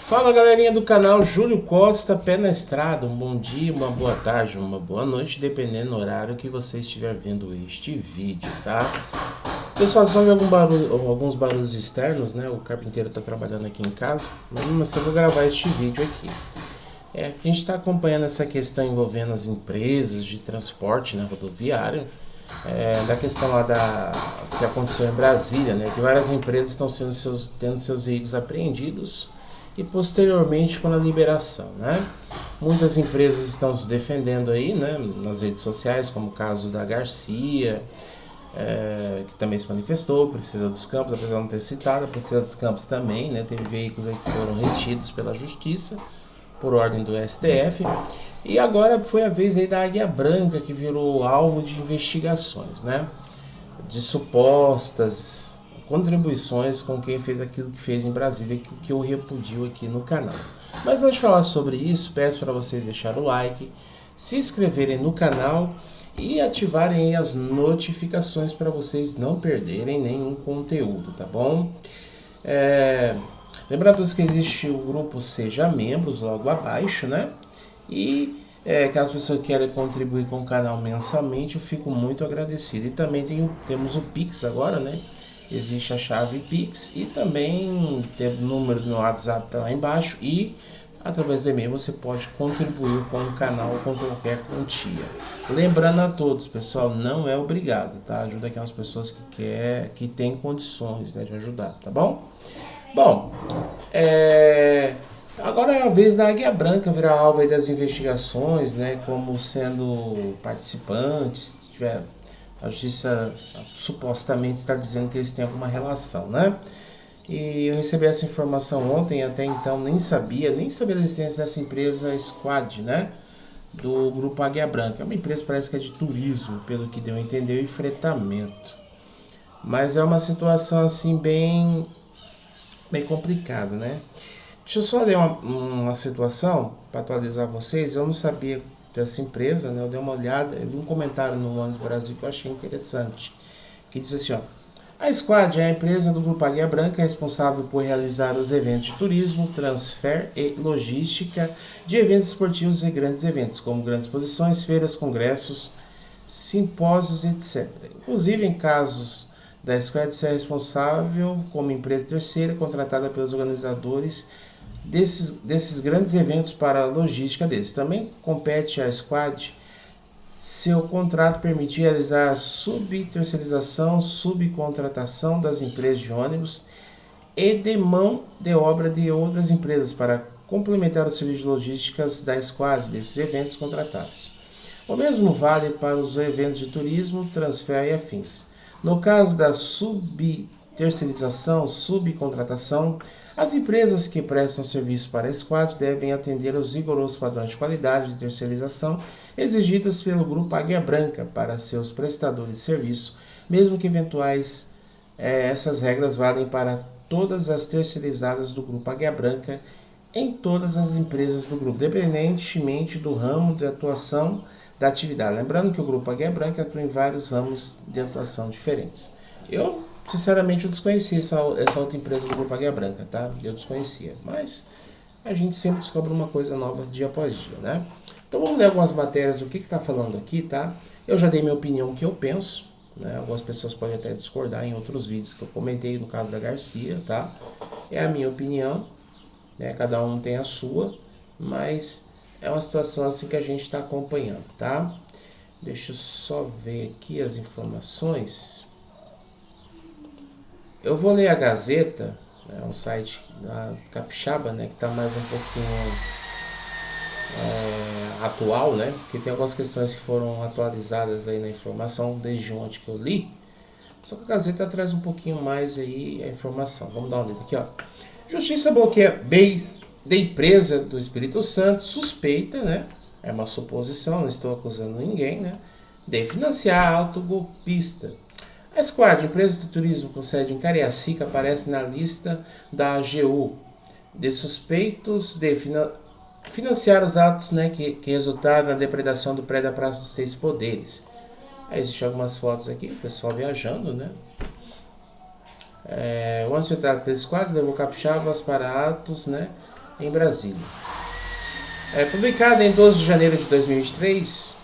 Fala galerinha do canal Júlio Costa, pé na estrada, um bom dia, uma boa tarde, uma boa noite, dependendo do horário que você estiver vendo este vídeo, tá? Pessoal, só ouve alguns barulhos externos, né? O carpinteiro tá trabalhando aqui em casa, mas eu vou gravar este vídeo aqui. A gente está acompanhando essa questão envolvendo as empresas de transporte na rodoviária, da questão lá que aconteceu em Brasília, né? Que várias empresas estão tendo seus veículos apreendidos e posteriormente com a liberação, né? Muitas empresas estão se defendendo aí, né, nas redes sociais, como o caso da Garcia, que também se manifestou, Precisa dos Campos, apesar de não ter citado, a Precisa dos Campos também, né, teve veículos aí que foram retidos pela Justiça, por ordem do STF, e agora foi a vez aí da Águia Branca, que virou alvo de investigações, né, de supostas contribuições com quem fez aquilo que fez em Brasília, que eu repudio aqui no canal. Mas antes de falar sobre isso, peço para vocês deixarem o like, se inscreverem no canal e ativarem as notificações para vocês não perderem nenhum conteúdo, tá bom? Lembrando que existe o grupo Seja Membros logo abaixo, né? E caso as pessoas queiram contribuir com o canal mensalmente, eu fico muito agradecido. E também temos o Pix agora, né? Existe a chave Pix e também tem o número do meu WhatsApp tá lá embaixo, e através do e-mail você pode contribuir com o canal com qualquer quantia. Lembrando a todos, pessoal, não é obrigado, tá? Ajuda aquelas pessoas que têm condições, né, de ajudar, tá bom? Bom, agora é a vez da Águia Branca virar alvo aí das investigações, né, como sendo participantes, se tiver... A justiça supostamente está dizendo que eles têm alguma relação, né? E eu recebi essa informação ontem, até então nem sabia da existência dessa empresa Squad, né? Do grupo Águia Branca. É uma empresa, parece que é de turismo, pelo que deu a entender, e fretamento. Mas é uma situação assim bem complicada, né? Deixa eu só ler uma situação para atualizar vocês. Eu não sabia dessa empresa, né? Eu dei uma olhada, eu vi um comentário no Ônibus Brasil que eu achei interessante, que diz assim, ó: a Squad é a empresa do Grupo Águia Branca responsável por realizar os eventos de turismo, transfer e logística de eventos esportivos e grandes eventos, como grandes exposições, feiras, congressos, simpósios, etc. Inclusive, em casos da Squad ser responsável como empresa terceira contratada pelos organizadores desses grandes eventos para a logística deles. Também compete à Squad seu contrato permitir realizar subterceirização, subcontratação das empresas de ônibus e de mão de obra de outras empresas para complementar os serviços de logísticas da Squad desses eventos contratados. O mesmo vale para os eventos de turismo, transfer e afins. No caso da subterceirização, subcontratação, as empresas que prestam serviço para a Squad devem atender aos rigorosos padrões de qualidade de terceirização exigidos pelo Grupo Águia Branca para seus prestadores de serviço, mesmo que eventuais. Essas regras valem para todas as terceirizadas do Grupo Águia Branca em todas as empresas do grupo, independentemente do ramo de atuação da atividade. Lembrando que o Grupo Águia Branca atua em vários ramos de atuação diferentes. Eu, sinceramente, eu desconhecia essa outra empresa do Grupo Águia Branca, tá? Eu desconhecia, mas a gente sempre descobre uma coisa nova dia após dia, né? Então vamos ler algumas matérias, o que está falando aqui, tá? Eu já dei minha opinião, o que eu penso, né? Algumas pessoas podem até discordar em outros vídeos que eu comentei, no caso da Garcia, tá? É a minha opinião, né? Cada um tem a sua, mas é uma situação assim que a gente está acompanhando, tá? Deixa eu só ver aqui as informações. Eu vou ler a Gazeta, né, um site da Capixaba, né, que está mais um pouquinho atual, né, porque tem algumas questões que foram atualizadas aí na informação desde ontem que eu li, só que a Gazeta traz um pouquinho mais aí a informação. Vamos dar uma olhada aqui, ó. Justiça bloqueia bens de empresa do Espírito Santo, suspeita, né, é uma suposição, não estou acusando ninguém, né, de financiar autogolpista. A Squad, empresa de turismo com sede em Cariacica, aparece na lista da AGU de suspeitos de financiar os atos, né, que resultaram na depredação do prédio da Praça dos Três Poderes. Aí existem algumas fotos aqui, o pessoal viajando, né? O anfiteatro pela Squad levou capixabas para atos, né, em Brasília. Publicada em 12 de janeiro de 2023,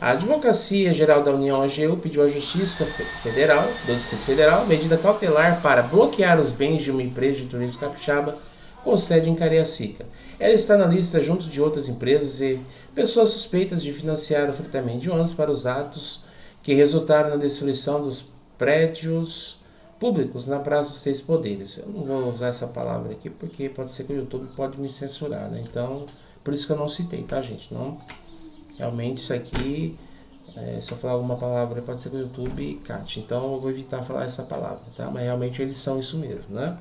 a Advocacia Geral da União, AGU, pediu à Justiça Federal, do Distrito Federal, medida cautelar para bloquear os bens de uma empresa de turismo capixaba com sede em Cariacica. Ela está na lista junto de outras empresas e pessoas suspeitas de financiar o fretamento de ônibus para os atos que resultaram na destruição dos prédios públicos na Praça dos Três Poderes. Eu não vou usar essa palavra aqui porque pode ser que o YouTube pode me censurar, né? Então, por isso que eu não citei, tá, gente? Não, realmente isso aqui, se eu falar alguma palavra pode ser que o YouTube cate. Então eu vou evitar falar essa palavra, tá? Mas realmente eles são isso mesmo, né?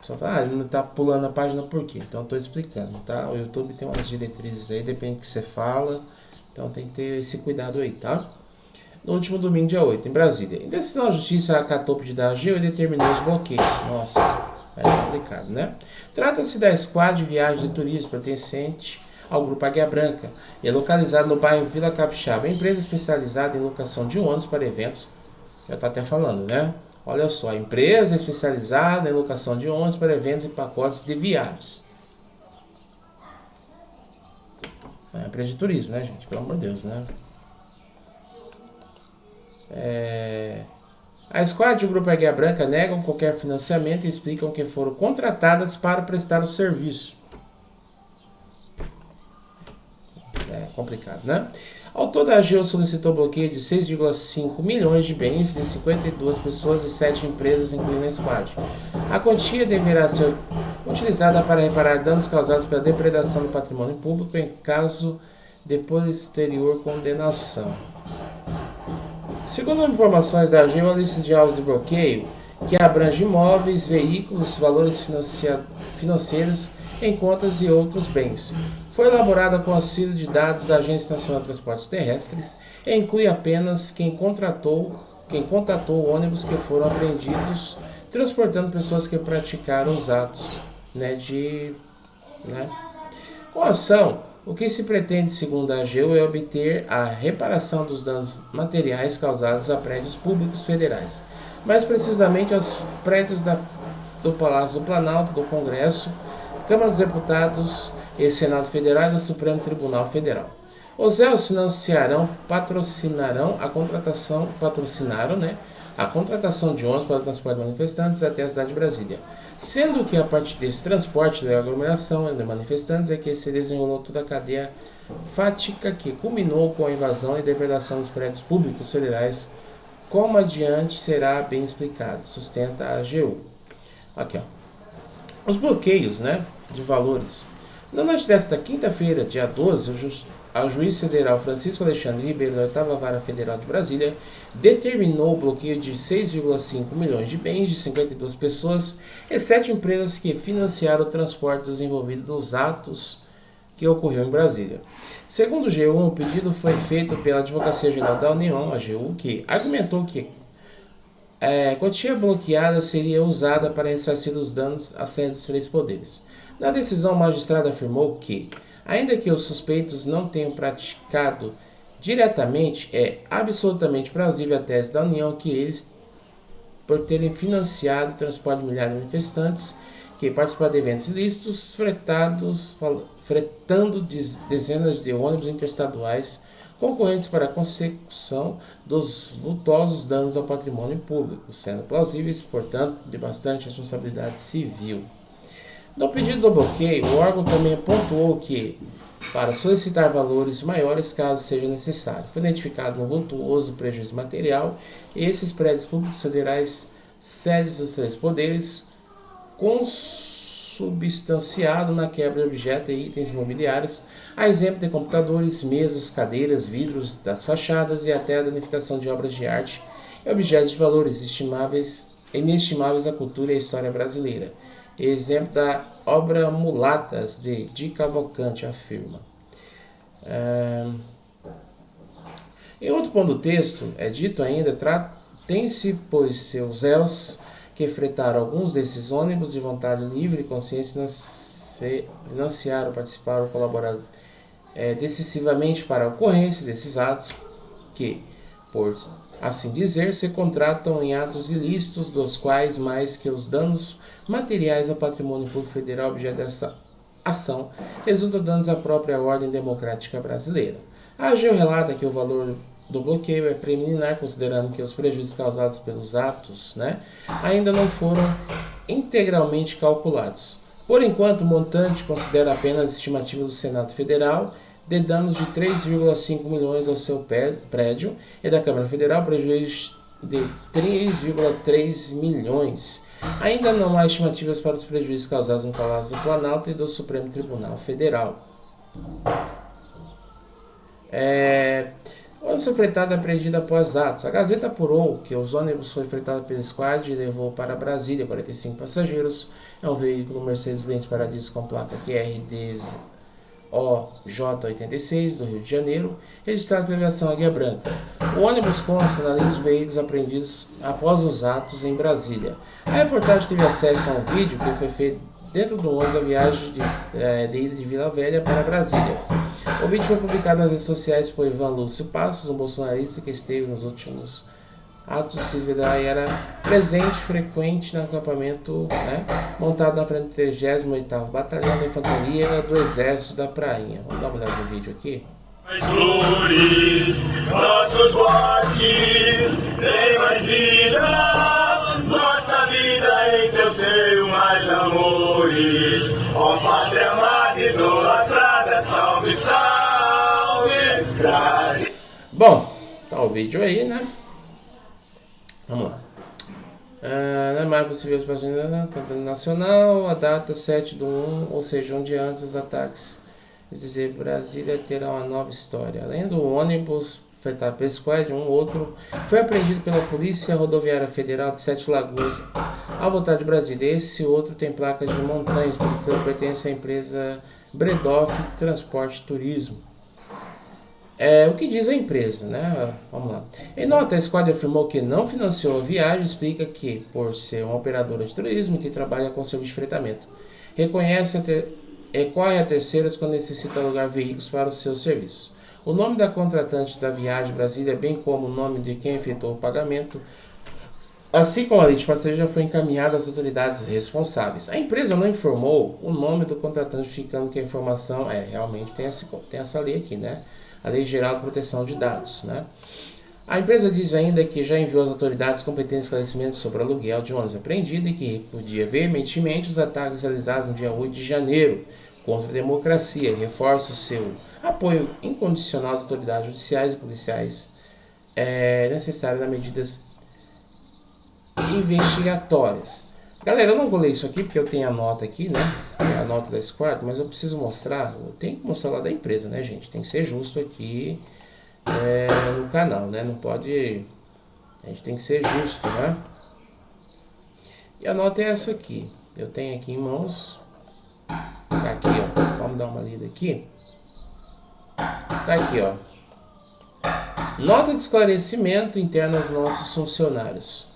Só fala, ele não tá pulando a página por quê? Então eu tô explicando, tá? O YouTube tem umas diretrizes aí, depende do que você fala. Então tem que ter esse cuidado aí, tá? No último domingo, dia 8, em Brasília. Em decisão, a Justiça acatou o pedido da AGU e determinou os bloqueios. Nossa, é complicado, né? Trata-se da Squad de Viagem de Turismo pertencente ao Grupo Águia Branca e é localizado no bairro Vila Capixaba. É uma empresa especializada em locação de ônibus para eventos. Já está até falando, né? Olha só, a empresa especializada em locação de ônibus para eventos e pacotes de viagens. É uma empresa de turismo, né, gente? Pelo amor de Deus, né? A Squad e o Grupo Águia Branca negam qualquer financiamento e explicam que foram contratadas para prestar o serviço. É complicado, né? Ao todo, a AGU solicitou bloqueio de 6,5 milhões de bens de 52 pessoas e 7 empresas, incluindo a Squad. A quantia deverá ser utilizada para reparar danos causados pela depredação do patrimônio público em caso de posterior condenação. Segundo informações da AGU, a lista de alvos de bloqueio, que abrange imóveis, veículos, valores financeiros em contas e outros bens, foi elaborada com auxílio de dados da Agência Nacional de Transportes Terrestres e inclui apenas quem contatou ônibus que foram apreendidos transportando pessoas que praticaram os atos, Com a ação, o que se pretende, segundo a AGU, é obter a reparação dos danos materiais causados a prédios públicos federais, mais precisamente aos prédios do Palácio do Planalto, do Congresso, Câmara dos Deputados e Senado Federal e do Supremo Tribunal Federal. Os réus patrocinarão a contratação de ônibus para o transporte de manifestantes até a cidade de Brasília, sendo que a partir desse transporte da aglomeração de manifestantes é que se desenrolou toda a cadeia fática que culminou com a invasão e depredação dos prédios públicos federais, como adiante será bem explicado, sustenta a AGU. Aqui, ó. Os bloqueios, de valores. Na noite desta quinta-feira, dia 12, o juiz federal Francisco Alexandre Ribeiro, da 8ª Vara Federal de Brasília, determinou o bloqueio de 6,5 milhões de bens de 52 pessoas e 7 empresas que financiaram o transporte dos envolvidos nos atos que ocorreu em Brasília. Segundo o G1, o pedido foi feito pela Advocacia Geral da União, AGU, que argumentou que a quantia bloqueada seria usada para ressarcir os danos à sede dos três poderes. Na decisão, o magistrado afirmou que, ainda que os suspeitos não tenham praticado diretamente, é absolutamente plausível a tese da União que eles, por terem financiado o transporte de milhares de manifestantes que participaram de eventos ilícitos, fretando dezenas de ônibus interestaduais concorrentes para a consecução dos vultosos danos ao patrimônio público, sendo plausíveis, portanto, de bastante responsabilidade civil. No pedido do bloqueio, o órgão também pontuou que, para solicitar valores maiores caso seja necessário, foi identificado um vultuoso prejuízo material e esses prédios públicos federais, sedes dos três poderes, consubstanciado na quebra de objetos e itens imobiliários, a exemplo de computadores, mesas, cadeiras, vidros das fachadas e até a danificação de obras de arte e objetos de valores inestimáveis à cultura e à história brasileira. Exemplo da obra Mulatas, de Cavalcante, afirma. Em outro ponto do texto, é dito ainda, tem-se, pois, seus réus que fretaram alguns desses ônibus de vontade livre e consciência financiaram, participaram, colaboraram decisivamente para a ocorrência desses atos que, por assim dizer, se contratam em atos ilícitos, dos quais mais que os danos materiais ao patrimônio público federal objeto dessa ação resultam danos à própria ordem democrática brasileira. A AGU relata que o valor do bloqueio é preliminar, considerando que os prejuízos causados pelos atos, ainda não foram integralmente calculados. Por enquanto, o montante considera apenas a estimativa do Senado Federal de danos de 3,5 milhões ao seu prédio e da Câmara Federal prejuízo de 3,3 milhões. Ainda não há estimativas para os prejuízos causados no Palácio do Planalto e do Supremo Tribunal Federal. Ônibus foi fretado e apreendido após atos. A Gazeta apurou que os ônibus foi fretado pela Squad e levou para Brasília 45 passageiros. É um veículo Mercedes-Benz Paradiso com placa QRDOJ86 do Rio de Janeiro, registrado pela aviação Águia Branca. O ônibus consta na lista dos veículos apreendidos após os atos em Brasília. A reportagem teve acesso a um vídeo que foi feito dentro do ônibus a viagem de ida de Vila Velha para Brasília. O vídeo foi publicado nas redes sociais por Ivan Lúcio Passos, um bolsonarista que esteve nos últimos atos de federal e era presente frequente no acampamento montado na frente do 38º Batalhão da Infantaria do Exército da Prainha. Vamos dar uma olhada no vídeo aqui. Mais flores, nossos bosques, tem mais vida, nossa vida em teu seio mais amores, ó pátria amada idolatrada, salve, salve, Brasil. Bom, tá o vídeo aí, né? Vamos lá. Na marca civil campanha nacional, a data 7/1, ou seja, um dia antes dos ataques. Quer dizer, Brasília terá uma nova história. Além do ônibus fretado pela Squad, um outro foi apreendido pela Polícia Rodoviária Federal de Sete Lagoas ao voltar de Brasília. Esse outro tem placa de Montanhas, pertence à empresa Bredoff Transporte e Turismo. O que diz a empresa, Vamos lá. Em nota, a Squad afirmou que não financiou a viagem, explica que, por ser uma operadora de turismo que trabalha com serviço de fretamento, recorre a terceiros quando necessita alugar veículos para o seu serviço. O nome da contratante da viagem Brasília, bem como o nome de quem efetuou o pagamento, assim como a lista de passageiros, já foi encaminhada às autoridades responsáveis. A empresa não informou o nome do contratante, ficando que a informação realmente tem essa lei aqui, A Lei Geral de Proteção de Dados, A empresa diz ainda que já enviou às autoridades competentes esclarecimentos sobre o aluguel de ônibus apreendido e que repudia veementemente os ataques realizados no dia 8 de janeiro contra a democracia e reforça o seu apoio incondicional às autoridades judiciais e policiais necessárias nas medidas investigatórias. Galera, eu não vou ler isso aqui porque eu tenho a nota aqui, A nota da Squad, mas eu preciso mostrar, eu tenho que mostrar lá da empresa, gente? Tem que ser justo aqui no canal, Não pode, a gente tem que ser justo, E a nota é essa aqui, eu tenho aqui em mãos, tá aqui, vamos dar uma lida aqui, tá aqui, nota de esclarecimento interno aos nossos funcionários.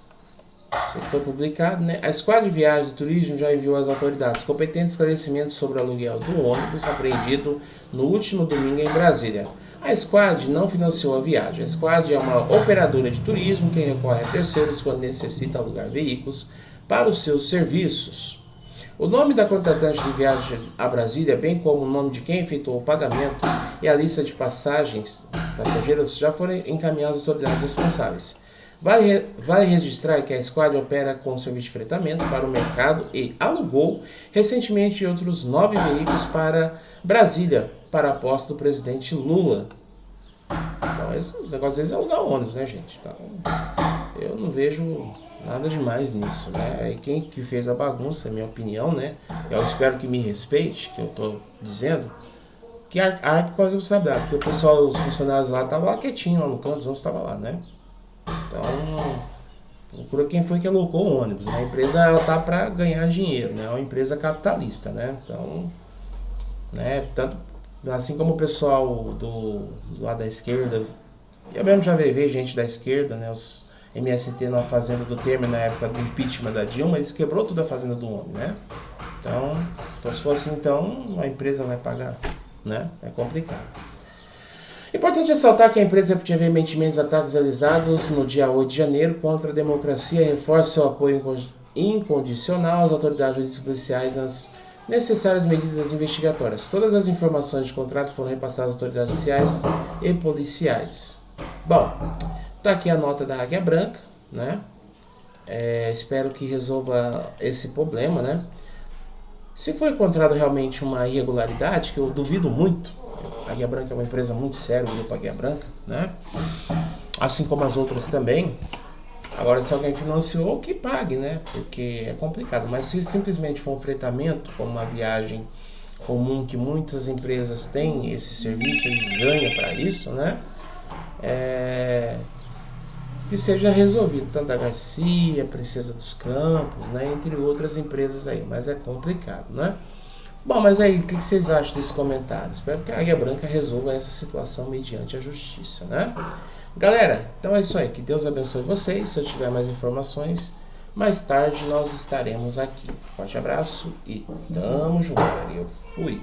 Isso aqui foi publicado, A Squad de Viagem e Turismo já enviou às autoridades competentes esclarecimentos sobre o aluguel do ônibus apreendido no último domingo em Brasília. A Squad não financiou a viagem. A Squad é uma operadora de turismo que recorre a terceiros quando necessita alugar veículos para os seus serviços. O nome da contratante de viagem a Brasília, bem como o nome de quem efetuou o pagamento e a lista de passageiros já foram encaminhados às autoridades responsáveis. Vale registrar que a Squad opera com serviço de fretamento para o mercado e alugou recentemente outros 9 veículos para Brasília para a posse do presidente Lula. Então, o negócio deles é alugar ônibus, gente? Então, eu não vejo nada demais nisso, E quem que fez a bagunça, é minha opinião, Eu espero que me respeite, que eu estou dizendo, que arque com as responsabilidades, porque o pessoal, os funcionários lá estavam lá quietinho, lá no canto, os outros estavam lá, Então, procura quem foi que alocou o ônibus. A empresa está para ganhar dinheiro, É uma empresa capitalista, Então, tanto assim como o pessoal do lado da esquerda, eu mesmo já vi gente da esquerda, os MST na fazenda do Temer na época do impeachment da Dilma, eles quebrou toda a fazenda do homem, Então se fosse a empresa vai pagar, É complicado. Importante ressaltar que a empresa repudia veementemente os ataques realizados no dia 8 de janeiro contra a democracia e reforça seu apoio incondicional às autoridades policiais nas Necessárias medidas investigatórias. Todas as informações de contrato foram repassadas às autoridades judiciais e policiais. Bom, tá aqui a nota da Águia Branca, né? Espero que resolva esse problema, né? Se for encontrado realmente uma irregularidade, que eu duvido muito, a Águia Branca é uma empresa muito séria, o grupo Águia Branca, né? Assim como as outras também. Agora, se alguém financiou, que pague, né? Porque é complicado. Mas se simplesmente for um fretamento, como uma viagem comum que muitas empresas têm esse serviço, eles ganham para isso, né? Que seja resolvido. Tanto a Garcia, a Princesa dos Campos, né? Entre outras empresas aí. Mas é complicado, né? Bom, mas aí, o que vocês acham desse comentário? Espero que a Águia Branca resolva essa situação mediante a justiça, né? Galera, então é isso aí. Que Deus abençoe vocês. Se eu tiver mais informações, mais tarde nós estaremos aqui. Forte abraço e tamo junto. Eu fui.